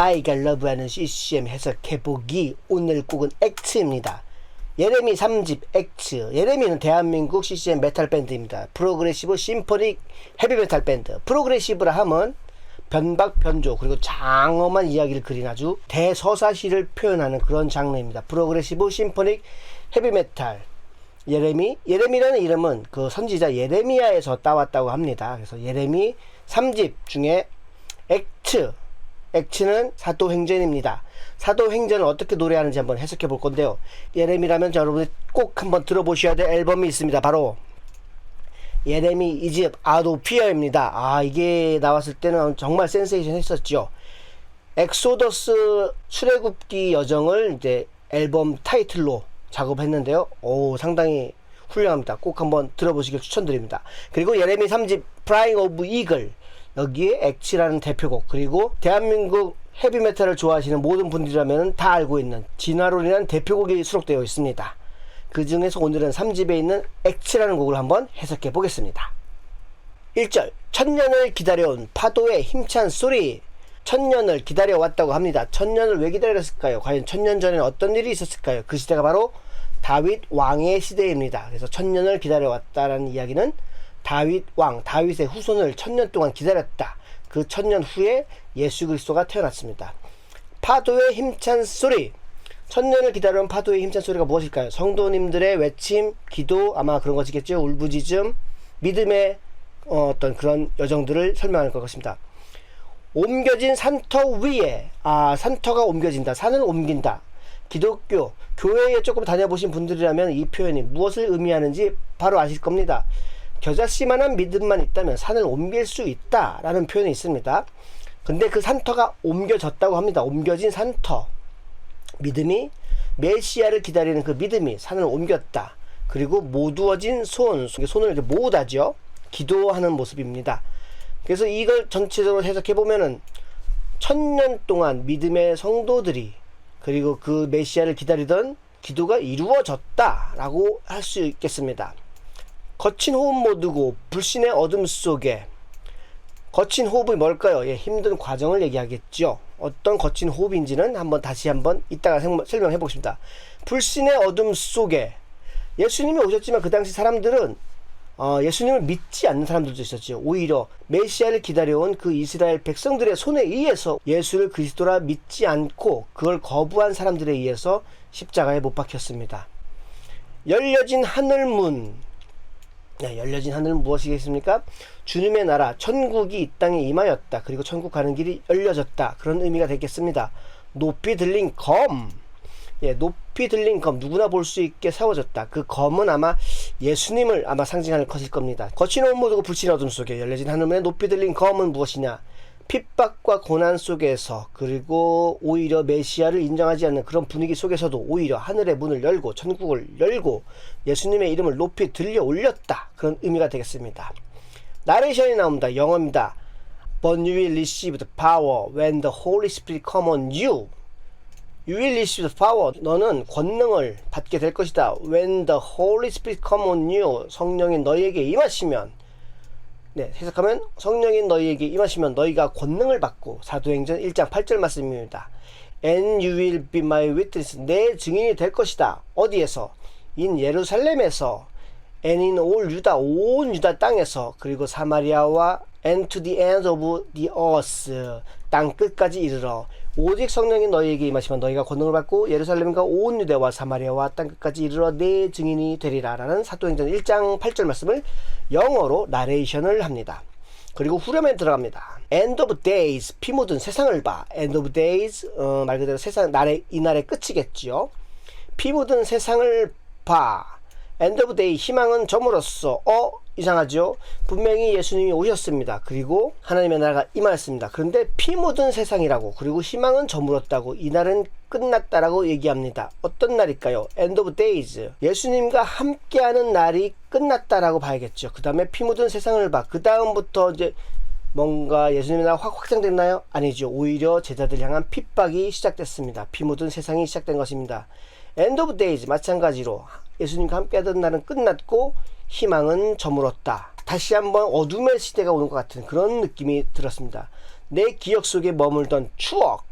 아이가 러브하는 CCM 해석해보기. 오늘 곡은 X입니다. 예레미 3집 X. 예레미는 대한민국 CCM 메탈 밴드입니다. 프로그레시브 심포닉 헤비 메탈 밴드. 프로그레시브라 함은 변박 변조 그리고 장엄한 이야기를 그린 아주 대서사시를 표현하는 그런 장르입니다. 프로그레시브 심포닉 헤비 메탈. 예레미라는 이름은 그 선지자 예레미야에서 따왔다고 합니다. 그래서 예레미 3집 중에 X는 사도행전입니다. 사도행전을 어떻게 노래하는지 한번 해석해 볼 건데요. 예레미라면 여러분이 꼭 한번 들어보셔야 될 앨범이 있습니다. 바로 예레미 2집 아도피어입니다. 이게 나왔을 때는 정말 센세이션 했었죠. 엑소더스 출애굽기 여정을 이제 앨범 타이틀로 작업했는데요. 상당히 훌륭합니다. 꼭 한번 들어보시길 추천드립니다. 그리고 예레미 3집 Flying of Eagle, 여기에 엑치라는 대표곡, 그리고 대한민국 헤비메탈을 좋아하시는 모든 분들이라면 다 알고 있는 진화론이라는 대표곡이 수록되어 있습니다. 그 중에서 오늘은 3집에 있는 엑치라는 곡을 한번 해석해 보겠습니다. 1절. 천년을 기다려온 파도의 힘찬 소리. 천년을 기다려왔다고 합니다. 천년을 왜 기다렸을까요? 과연 천년 전에는 어떤 일이 있었을까요? 그 시대가 바로 다윗 왕의 시대입니다. 그래서 천년을 기다려왔다라는 이야기는 다윗 왕, 다윗의 후손을 천년 동안 기다렸다. 그 천년 후에 예수 그리스도가 태어났습니다. 파도의 힘찬 소리. 천년을 기다려온 파도의 힘찬 소리가 무엇일까요? 성도님들의 외침, 기도, 아마 그런 것이겠죠. 울부짖음, 믿음의 어떤 그런 여정들을 설명할 것 같습니다. 옮겨진 산터 위에. 산터가 옮겨진다. 산을 옮긴다. 기독교, 교회에 조금 다녀보신 분들이라면 이 표현이 무엇을 의미하는지 바로 아실 겁니다. 겨자씨만한 믿음만 있다면 산을 옮길 수 있다 라는 표현이 있습니다. 근데 그 산터가 옮겨졌다고 합니다. 옮겨진 산터. 믿음이, 메시아를 기다리는 그 믿음이 산을 옮겼다. 그리고 모두어진 손을 이렇게 모으다죠. 기도하는 모습입니다. 그래서 이걸 전체적으로 해석해보면은 천년 동안 믿음의 성도들이, 그리고 그 메시아를 기다리던 기도가 이루어졌다 라고 할 수 있겠습니다. 거친 호흡 못 두고 불신의 어둠 속에. 거친 호흡이 뭘까요? 힘든 과정을 얘기하겠죠. 어떤 거친 호흡인지는 다시 한번 이따가 설명해 보겠습니다. 불신의 어둠 속에. 예수님이 오셨지만 그 당시 사람들은 예수님을 믿지 않는 사람들도 있었죠. 오히려 메시아를 기다려온 그 이스라엘 백성들의 손에 의해서 예수를 그리스도라 믿지 않고 그걸 거부한 사람들에 의해서 십자가에 못 박혔습니다. 열려진 하늘문. 열려진 하늘은 무엇이겠습니까? 주님의 나라, 천국이 이 땅에 임하였다. 그리고 천국 가는 길이 열려졌다. 그런 의미가 되겠습니다. 높이 들린 검. 높이 들린 검, 누구나 볼 수 있게 세워졌다. 그 검은 아마 예수님을 상징하는 것일 겁니다. 거친 호흡 못 두고 불신의 어둠 속에 열려진 하늘문에 높이 들린 검은 무엇이냐? 핍박과 고난 속에서, 그리고 오히려 메시아를 인정하지 않는 그런 분위기 속에서도 오히려 하늘의 문을 열고 천국을 열고 예수님의 이름을 높이 들려 올렸다. 그런 의미가 되겠습니다. 나레이션이 나옵니다. 영어입니다. But you will receive the power when the Holy Spirit come on you. You will receive the power. 너는 권능을 받게 될 것이다. When the Holy Spirit come on you. 성령이 너희에게 임하시면. 해석하면 성령이 너희에게 임하시면 너희가 권능을 받고. 사도행전 1장 8절 말씀입니다. And you will be my witness. 내 증인이 될 것이다. 어디에서? In 예루살렘에서. And in all 유다, 온 유다 땅에서. 그리고 사마리아와 and to the end of the earth. 땅 끝까지 이르러. 오직 성령이 너희에게 임하시면 너희가 권능을 받고 예루살렘과 온 유대와 사마리아와 땅 끝까지 이르러 내 증인이 되리라 라는 사도행전 1장 8절 말씀을 영어로 나레이션을 합니다. 그리고 후렴에 들어갑니다. End of days, 피 묻은 세상을 봐. End of days, 말 그대로 이날의 끝이겠죠. 피 묻은 세상을 봐. End of day, 희망은 점으로써. 이상하죠? 분명히 예수님이 오셨습니다. 그리고 하나님의 나라가 임하였습니다. 그런데 피 묻은 세상이라고, 그리고 희망은 저물었다고, 이날은 끝났다라고 얘기합니다. 어떤 날일까요? End of days. 예수님과 함께하는 날이 끝났다라고 봐야겠죠. 그 다음에 피 묻은 세상을 봐. 그 다음부터 이제 뭔가 예수님의 나라 확 확장됐나요? 아니죠. 오히려 제자들 향한 핍박이 시작됐습니다. 피 묻은 세상이 시작된 것입니다. End of days. 마찬가지로 예수님과 함께하던 날은 끝났고 희망은 저물었다. 다시 한번 어둠의 시대가 오는 것 같은 그런 느낌이 들었습니다. 내 기억 속에 머물던 추억,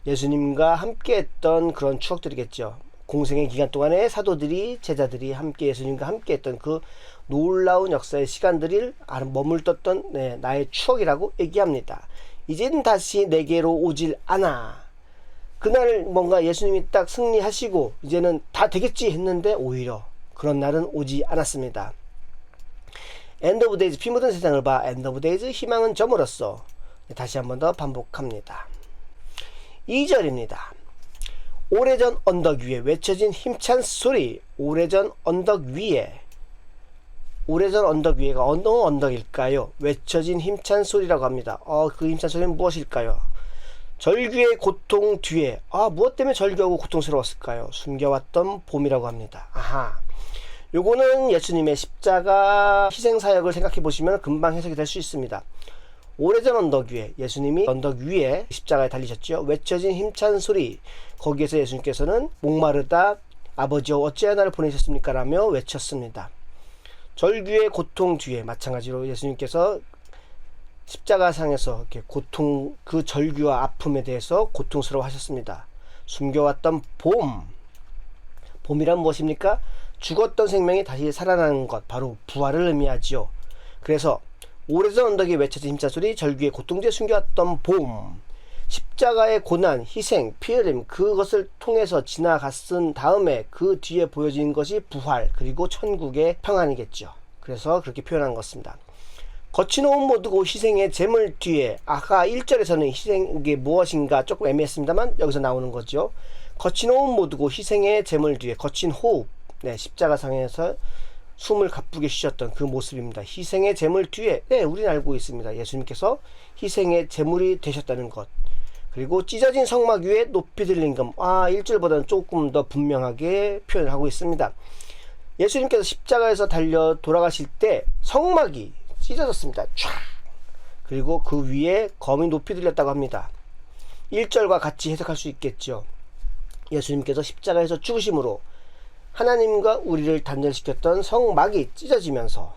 예수님과 함께 했던 그런 추억들이겠죠. 공생의 기간 동안에 사도들이, 제자들이 함께 예수님과 함께 했던 그 놀라운 역사의 시간들을 머물렀던 나의 추억이라고 얘기합니다. 이젠 다시 내게로 오질 않아. 그날 뭔가 예수님이 딱 승리하시고 이제는 다 되겠지 했는데 오히려 그런 날은 오지 않았습니다. End of days, 피 묻은 세상을 봐. End of days, 희망은 저물었어. 다시 한 번 더 반복합니다. 2절입니다. 오래전 언덕 위에 외쳐진 힘찬 소리. 오래전 언덕 위에. 오래전 언덕 위에가 어느 언덕일까요? 외쳐진 힘찬 소리라고 합니다. 그 힘찬 소리는 무엇일까요? 절규의 고통 뒤에. 무엇 때문에 절규하고 고통스러웠을까요? 숨겨왔던 봄이라고 합니다. 아하. 요거는 예수님의 십자가 희생사역을 생각해 보시면 금방 해석이 될 수 있습니다. 오래전 언덕 위에, 예수님이 언덕 위에 십자가에 달리셨죠. 외쳐진 힘찬 소리. 거기에서 예수님께서는 목마르다 아버지여 어찌하여 나를 보내셨습니까? 라며 외쳤습니다. 절규의 고통 뒤에 마찬가지로 예수님께서 십자가상에서 이렇게 고통, 그 절규와 아픔에 대해서 고통스러워 하셨습니다. 숨겨왔던 봄. 봄이란 무엇입니까? 죽었던 생명이 다시 살아나는 것, 바로 부활을 의미하지요. 그래서 오래전 언덕에 외쳐진 힘찬 소리, 절규의 고통 뒤에 숨겨왔던 봄. 십자가의 고난, 희생, 피 흘림, 그것을 통해서 지나갔은 다음에 그 뒤에 보여진 것이 부활, 그리고 천국의 평안이겠죠. 그래서 그렇게 표현한 것입니다. 거친 호흡 모두고 희생의 제물 뒤에, 아까 1절에서는 희생이 무엇인가 조금 애매했습니다만 여기서 나오는 거죠. 거친 호흡 모두고 희생의 제물 뒤에, 거친 호흡, 십자가상에서 숨을 가쁘게 쉬셨던 그 모습입니다. 희생의 제물 뒤에, 우리는 알고 있습니다. 예수님께서 희생의 제물이 되셨다는 것. 그리고 찢어진 성막 위에 높이 들린 금. 1절보다는 조금 더 분명하게 표현을 하고 있습니다. 예수님께서 십자가에서 달려 돌아가실 때 성막이 찢어졌습니다. 촤! 그리고 그 위에 검이 높이 들렸다고 합니다. 1절과 같이 해석할 수 있겠죠. 예수님께서 십자가에서 죽으심으로 하나님과 우리를 단절시켰던 성막이 찢어지면서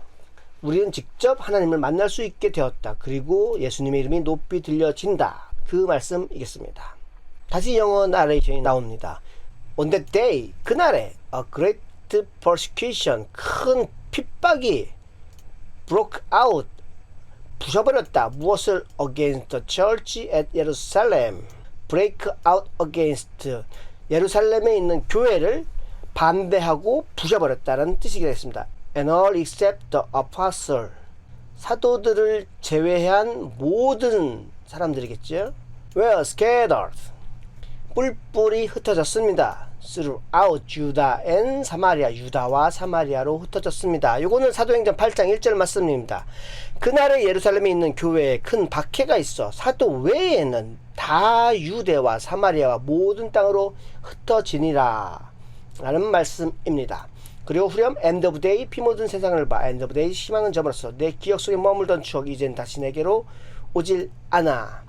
우리는 직접 하나님을 만날 수 있게 되었다. 그리고 예수님의 이름이 높이 들려진다. 그 말씀이겠습니다. 다시 영어 나레이션이 나옵니다. On that day, 그날에 a great persecution, 큰 핍박이 broke out, 부셔버렸다. 무엇을? against the church at Jerusalem. break out against, 예루살렘에 있는 교회를 반대하고 부셔버렸다는 뜻이 되겠습니다. And all except the apostle, 사도들을 제외한 모든 사람들이겠죠. were scattered, 뿔뿔이 흩어졌습니다. throughout Judah and Samaria, 유다와 사마리아로 흩어졌습니다. 요거는 사도행전 8장 1절 말씀입니다. 그날에 예루살렘에 있는 교회에 큰 박해가 있어 사도 외에는 다 유대와 사마리아와 모든 땅으로 흩어지니라 라는 말씀입니다. 그리고 후렴 end of day, 피 묻은 세상을 봐. end of day, 희망은 저물었어. 내 기억 속에 머물던 추억이 이젠 다시 내게로 오질 않아.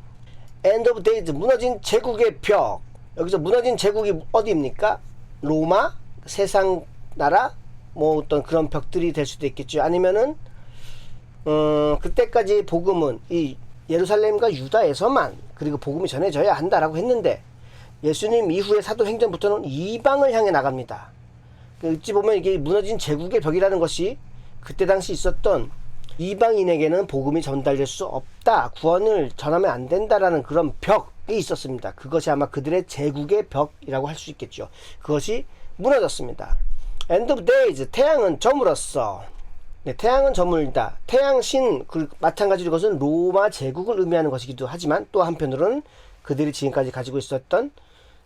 end of days, 무너진 제국의 벽. 여기서 무너진 제국이 어디입니까? 로마, 세상 나라, 어떤 그런 벽들이 될 수도 있겠죠. 아니면은 그때까지 복음은 이 예루살렘과 유다에서만 그리고 복음이 전해져야 한다라고 했는데 예수님 이후의 사도행전부터는 이방을 향해 나갑니다. 어찌 보면 이게 무너진 제국의 벽이라는 것이 그때 당시 있었던 이방인에게는 복음이 전달될 수 없다, 구원을 전하면 안 된다라는 그런 벽이 있었습니다. 그것이 아마 그들의 제국의 벽이라고 할 수 있겠죠. 그것이 무너졌습니다. End of days, 태양은 저물었어. 태양은 저물다. 태양신, 마찬가지로 그것은 로마 제국을 의미하는 것이기도 하지만 또 한편으로는 그들이 지금까지 가지고 있었던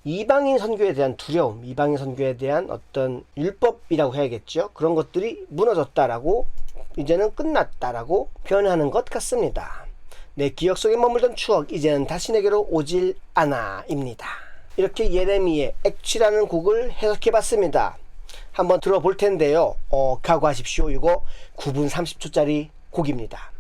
이방인 선교에 대한 두려움, 이방인 선교에 대한 어떤 율법이라고 해야겠죠. 그런 것들이 무너졌다라고, 이제는 끝났다라고 표현하는 것 같습니다. 내 기억 속에 머물던 추억, 이제는 다시 내게로 오질 않아 입니다. 이렇게 예레미의 액취라는 곡을 해석해봤습니다. 한번 들어볼 텐데요. 각오하십시오. 이거 9분 30초짜리 곡입니다.